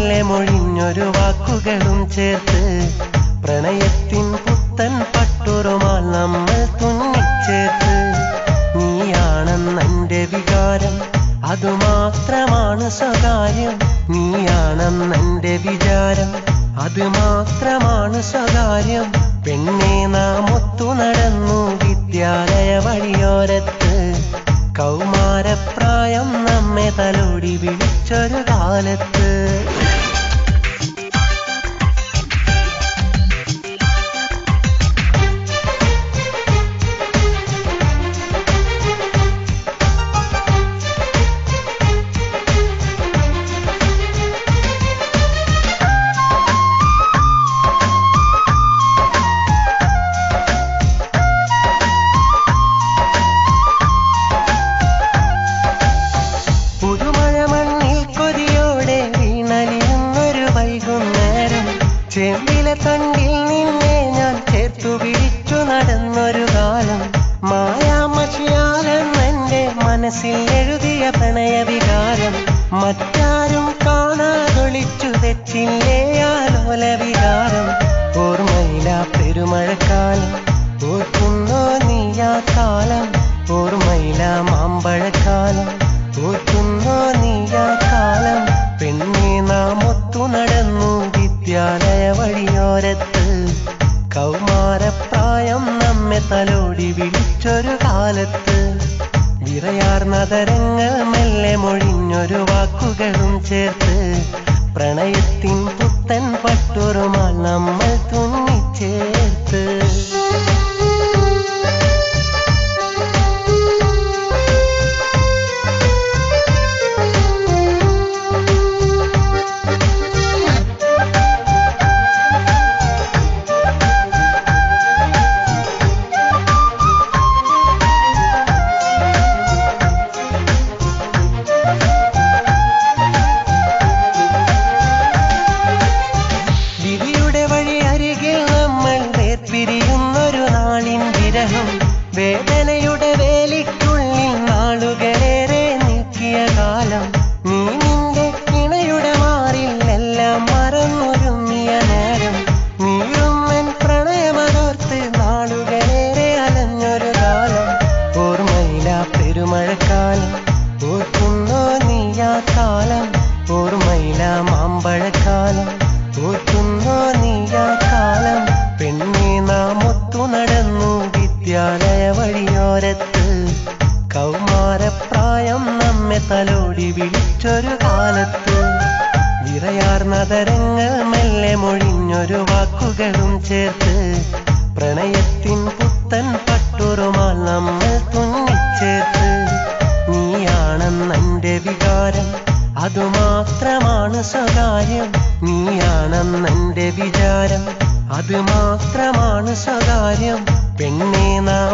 മെല്ലെ മൊഴിഞ്ഞൊരു വാക്കുകളും ചേർത്ത് പ്രണയത്തിൻ പുത്തൻ പട്ടുറുമാൽ നമ്മൾ തുന്നിച്ചേർത്ത്. നീയാണെന്നെന്റെ വികാരം, അതുമാത്രമാണ് സ്വകാര്യം. നീയാണെന്നെന്റെ വിചാരം, അത് മാത്രമാണ് സ്വകാര്യം. പെണ്ണെ നാം ഒത്തു നടന്നു വിദ്യാലയ വഴിയോരത്ത്. കൗമാരപ്രായം നമ്മെ തലോടി വിളിച്ചൊരു കാലത്ത്. ചേമ്പിലെ തണ്ടിൽ നിന്നെ ഞാൻ ചേർത്തു പിടിച്ചു നടന്നൊരു കാലം. മായാമഷിയാലെന്നെന്റെ മനസ്സിൽ എഴുതിയ പ്രണയവികാരം. മറ്റാരും കാണാതൊളിച്ചു തെച്ചില്ലേ ആലോല വികാരം. ഓർമ്മയില പെരുമഴക്കാലം, ഓർക്കുന്നോ നീയാ കാലം. ഓർമ്മയില മാമ്പഴക്കാലം, ഓർക്കുന്നോ നീയാ കാലം. പെണ്ണെ നാം ഒത്തു നടന്നു വിദ്യാലയ വഴിയോരത്ത്. കൗമാരപ്രായം നമ്മെ തലോടി വിളിച്ചൊരു കാലത്ത്. വിറയാർന്നതരങ്ങൾ മെല്ലെ മൊഴിഞ്ഞൊരു വാക്കുകളും ചേർത്ത് പ്രണയത്തിൻ പുത്തൻ പട്ടുറുമാൽ നമ്മൾ തുന്നിച്ചേർത്ത്. വേദനയുടെ വേലിക്കുള്ളിൽ നാളുകളേറെ നീക്കിയ കാലം. നീ നിന്റെ ഇണയുടെ മാറിൽ എല്ലാം മറന്നൊരുങ്ങിയ നേരം. നീയുമെൻ പ്രണയമതോർത്ത് നാളുകളേറെ അലഞ്ഞൊരു കാലം. ഓർമ്മയില പെരുമഴക്കാലം, ഓർക്കുന്നോ നീയാ കാലം. ഓർമ്മയില മാമ്പഴക്കാലം, ഓർക്കുന്നോ നീയാ കാലം. പെണ്ണെ നാം ഒത്തു നടന്നു വിദ്യാലയ വഴിയോരത്ത്. കൗമാരപ്രായം നമ്മെ തലോടി വിളിച്ചൊരു കാലത്ത്. വിറയാർന്നതരങ്ങൾ മെല്ലെ മൊഴിഞ്ഞൊരു വാക്കുകളും ചേർത്ത് പ്രണയത്തിൻ പുത്തൻ പട്ടുറുമാൽ നമ്മൾ തുന്നിച്ചേർത്ത്. നീയാണെന്നെന്റെ വികാരം, അതുമാത്രമാണ് സ്വകാര്യം. നീയാണെന്നെന്റെ വിചാരം, അത് മാത്രമാണ് സ്വകാര്യം. പെണ്ണെ നാം